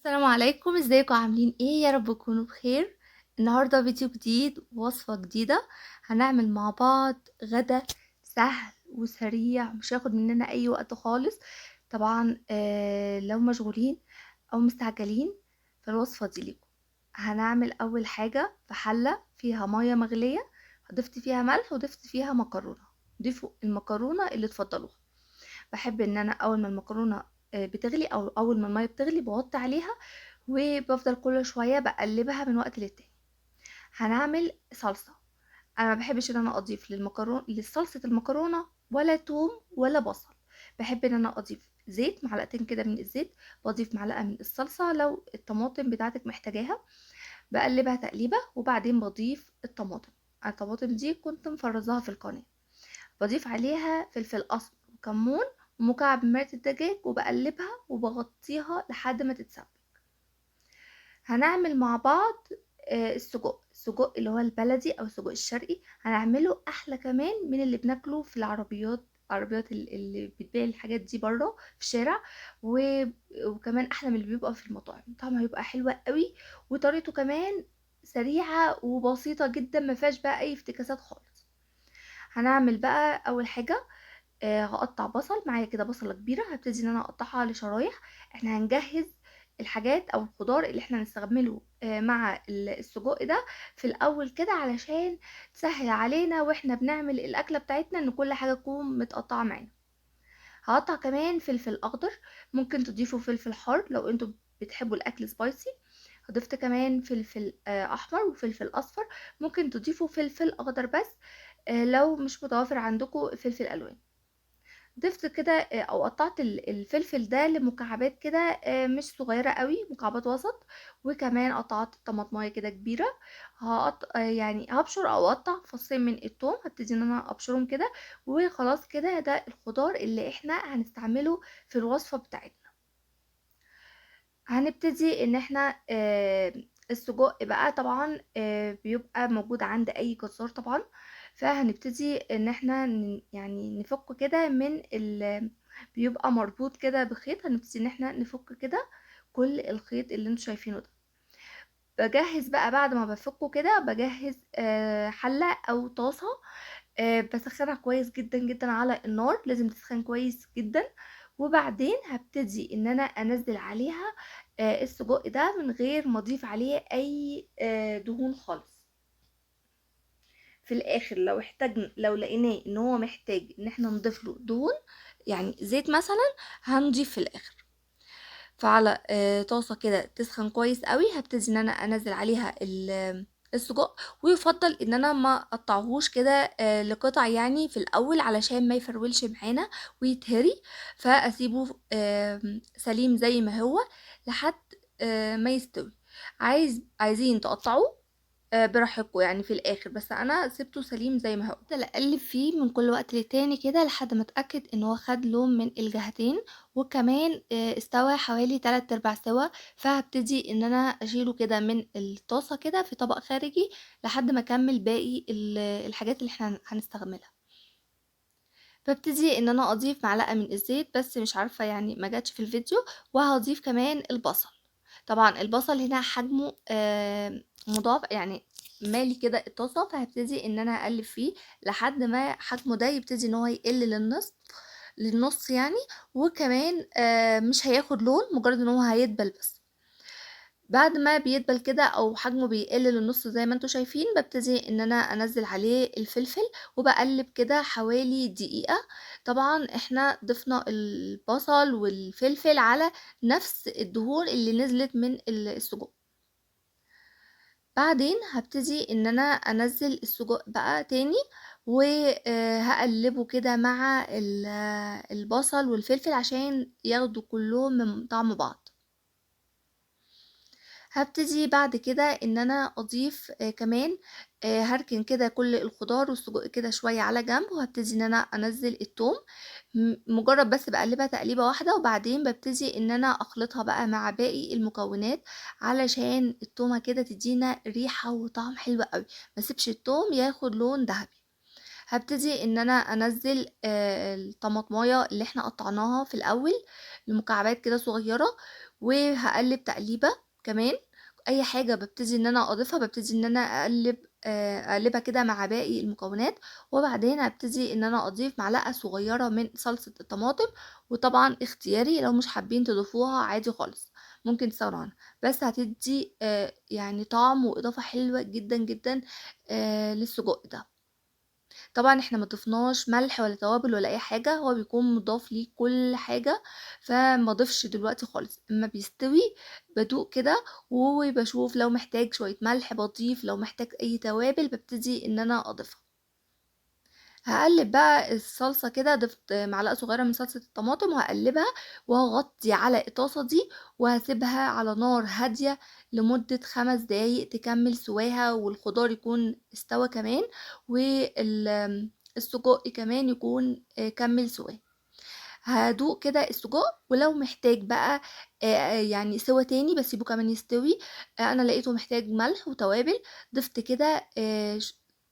السلام عليكم، ازيكم عاملين ايه؟ يا رب تكونوا بخير. النهارده فيديو جديد ووصفة جديدة. هنعمل مع بعض غدا سهل وسريع، مش هياخد مننا اي وقت خالص. طبعا لو مشغولين او مستعجلين فالوصفة دي ليكم. هنعمل اول حاجة في حلة فيها مية مغلية، ضفت فيها ملح وضفت فيها مكرونة. ضيفوا المكرونة اللي تفضلوها. بحب ان انا اول ما المكرونه بتغلي او اول ما الميه بتغلي بوطي عليها، وبفضل كل شويه بقلبها من وقت للتاني. هنعمل صلصه. انا ما بحبش ان انا اضيف لصلصه المكرونه ولا توم ولا بصل. بحب ان انا اضيف زيت، معلقتين كده من الزيت. بضيف معلقه من الصلصه لو الطماطم بتاعتك محتاجاها. بقلبها تقليبه وبعدين بضيف الطماطم. الطماطم دي كنت مفرزاها في القناه. بضيف عليها فلفل اسمر وكمون ومكعب من مرقة الدجاج، وبقلبها وبغطيها لحد ما تتسبك. هنعمل مع بعض السجق اللي هو البلدي او السجق الشرقي. هنعمله احلى كمان من اللي بناكله في عربيات اللي بتبيع الحاجات دي بره في الشارع. وكمان احلى من اللي بيبقى في المطاعم. طعمه هيبقى حلوة قوي، وطريقته كمان سريعة وبسيطة جدا، ما فيهاش بقى اي افتكاسات خالص. هنعمل بقى اول حاجة، هقطع بصل معايا كده، بصلة كبيرة هبتدي ان انا اقطعها لشرايح. احنا هنجهز الحاجات او الخضار اللي احنا هنستعمله مع السجق ده في الاول كده، علشان تسهل علينا واحنا بنعمل الاكلة بتاعتنا ان كل حاجة تكون متقطعة معانا. هقطع كمان فلفل اخضر. ممكن تضيفوا فلفل حار لو انتوا بتحبوا الاكل سبايسي. ضفت كمان فلفل احمر وفلفل اصفر. ممكن تضيفوا فلفل اخضر بس لو مش متوافر عندكم فلفل الوان. ضفت كده او قطعت الفلفل ده لمكعبات كده، مش صغيره قوي، مكعبات وسط. وكمان قطعت طماطمايه كده كبيره. يعني هبشر او اقطع فصين من الثوم، هبتدي ان انا ابشرهم كده. وخلاص كده ده الخضار اللي احنا هنستعمله في الوصفه بتاعتنا. هنبتدي ان احنا السجق بقى طبعا بيبقى موجود عند اي جزار طبعا. فهنبتدي ان احنا يعني نفك كده بيبقى مربوط كده بخيط. هنبتدي ان احنا نفك كده كل الخيط اللي انتوا شايفينه ده. بجهز بقى بعد ما بفكه كده، بجهز حلة او طاسة. بسخنها كويس جدا جدا على النار، لازم تسخن كويس جدا. وبعدين هبتدي ان انا انزل عليها السجق ده من غير ما اضيف عليه اي دهون خالص. في الاخر لو لقيناه ان هو محتاج ان احنا نضيف له دهون، يعني زيت مثلا، هنضيف في الاخر. فعلى طاسة كده تسخن كويس قوي، هبتدي ان انا انزل عليها السجق. ويفضل ان انا ما اقطعهوش كده لقطع يعني في الاول، علشان ما يفرولش معانا ويتهري. فاسيبه سليم زي ما هو لحد ما يستوي. عايزين تقطعوه براحتكم يعني في الاخر، بس انا سبته سليم زي ما هو. افضل اقلب فيه من كل وقت للتاني كده لحد ما اتاكد ان هو خد لون من الجهتين، وكمان استوى حوالي 3/4 سوا. فهبتدي ان انا اشيله كده من الطاسه كده في طبق خارجي لحد ما اكمل باقي الحاجات اللي احنا هنستعملها. ببتدي ان انا اضيف معلقه من الزيت، بس مش عارفه يعني ما جاتش في الفيديو. وهضيف كمان البصل. طبعا البصل هنا حجمه مضاف يعني، مالي كده الطاسه. فهبتدي ان انا اقلب فيه لحد ما حجمه ده يبتدي ان هو يقل للنص يعني. وكمان مش هياخد لون، مجرد ان هو هيدبل بس. بعد ما بيدبل كده او حجمه بيقل للنص زي ما انتوا شايفين، ببتدي ان انا انزل عليه الفلفل وبقلب كده حوالي دقيقة. طبعا احنا ضفنا البصل والفلفل على نفس الدهون اللي نزلت من السجق. بعدين هبتدي ان انا انزل السجق بقى تاني، وهقلبه كده مع البصل والفلفل عشان ياخدوا كلهم من طعم بعض. هبتدي بعد كده ان انا اضيف كمان هركن كده كل الخضار والسجق كده شوية على جنب، وهبتدي ان انا انزل التوم. مجرد بس بقلبها تقليبة واحدة، وبعدين ببتدي ان انا اخلطها بقى مع باقي المكونات، علشان التومة كده تدينا ريحة وطعم حلو قوي. ما سيبش التوم ياخد لون ذهبي. هبتدي ان انا انزل الطماطمايه اللي احنا قطعناها في الاول لمكعبات كده صغيره. وهقلب تقليبة كمان. اي حاجة ببتدي ان انا اضيفها ببتدي ان انا اقلبها كده مع باقي المكونات. وبعدين هبتدي ان انا اضيف معلقة صغيرة من صلصة الطماطم، وطبعا اختياري، لو مش حابين تضيفوها عادي خالص ممكن تستغنوا عنها، بس هتدي يعني طعم واضافة حلوة جدا جدا للسجق ده. طبعا احنا ما ضفناش ملح ولا توابل ولا اي حاجه، هو بيكون مضاف ليه كل حاجه، فما ضفش دلوقتي خالص. اما بيستوي بدوق كده وبشوف لو محتاج شويه ملح بضيف، لو محتاج اي توابل ببتدي ان انا اضيفها. هقلب بقى الصلصة كده، ضفت معلقة صغيرة من صلصة الطماطم وهقلبها، وهغطي على الطاسة دي وهسيبها على نار هادية لمدة 5 دقايق تكمل سواها، والخضار يكون استوى كمان، والسجق كمان يكون كمل سواه. هادوق كده السجق، ولو محتاج بقى يعني سوا تاني بسيبه كمان يستوي. انا لقيته محتاج ملح وتوابل، ضفت كده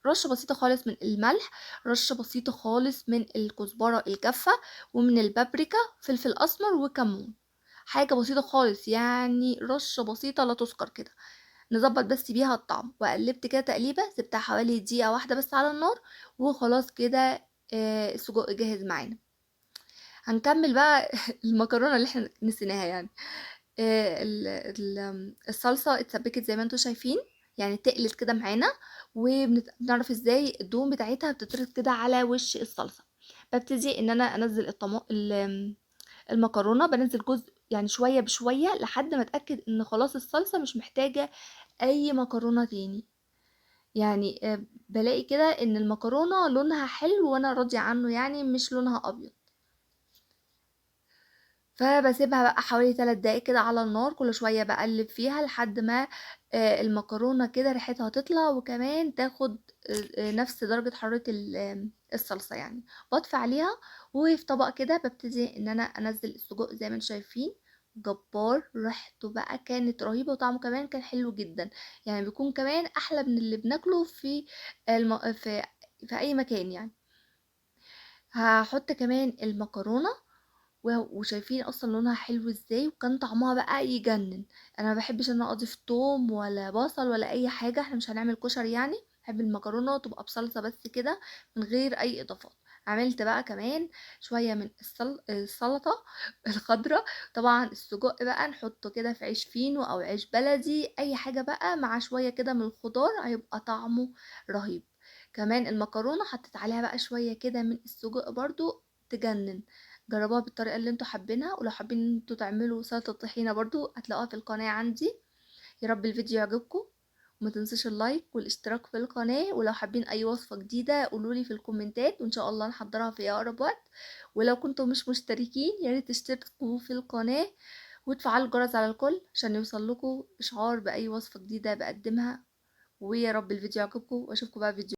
رشة بسيطة خالص من الملح، رشة بسيطة خالص من الكزبرة الجافة، ومن البابريكا، فلفل اسمر وكمون. حاجة بسيطة خالص، يعني رشة بسيطة لا تذكر كده، نظبط بس بيها الطعم. وقلبت كده تقليبة، سبتها حوالي دقيقة واحدة بس على النار، وخلاص كده السجق جاهز معانا. هنكمل بقى المكرونه اللي احنا نسيناها يعني. الصلصه اتسبكت زي ما انتم شايفين، يعني تقلت كده معانا، وبنعرف ازاي الدهون بتاعتها بتترك كده على وش الصلصه. ببتدي ان انا انزل المكرونه، بنزل جزء يعني شويه بشويه لحد ما اتاكد ان خلاص الصلصه مش محتاجه اي مكرونه تاني. يعني بلاقي كده ان المكرونه لونها حلو وانا راضيه عنه، يعني مش لونها ابيض. فباسيبها بقى حوالي 3 دقايق كده على النار، كل شوية باقلّب فيها لحد ما المكرونة كده ريحتها تطلع، وكمان تاخد نفس درجة حرارة الصلصة يعني. باطفي عليها، وفي طبق كده بابتدي إن أنا أنزّل السجق زي ما أنتم شايفين. جبار، ريحته بقى كانت رهيبة، وطعمه كمان كان حلو جدًا، يعني بيكون كمان أحلى من اللي بناكله في في أي مكان يعني. هاحط كمان المكرونة، وشايفين اصلا لونها حلو ازاي، وكان طعمها بقى يجنن. انا ما بحبش ان انا اضيف توم ولا بصل ولا اي حاجه، احنا مش هنعمل كشري يعني. بحب المكرونه تبقى بصلصه بس كده، من غير اي اضافات. عملت بقى كمان شويه من السلطه الخضراء. طبعا السجق بقى نحطه كده في عيش فينو او عيش بلدي، اي حاجه بقى مع شويه كده من الخضار هيبقى طعمه رهيب. كمان المكرونه حطيت عليها بقى شويه كده من السجق برضو تجنن. جربوها بالطريقة اللي انتوا حابينها، ولو حابين ان انتوا تعملوا سلطة طحينة برضو هتلاقوها في القناة عندي. يا رب الفيديو يعجبكم، وما تنسوش اللايك والاشتراك في القناة، ولو حابين اي وصفة جديدة قولولي في الكومنتات وان شاء الله نحضرها في اقرب وقت. ولو كنتم مش مشتركين ياريت تشتركوا في القناة وتفعلوا الجرس على الكل عشان يوصلكوا اشعار باي وصفة جديدة بقدمها. ويا رب الفيديو يعجبكم، واشوفكم بقى فيديو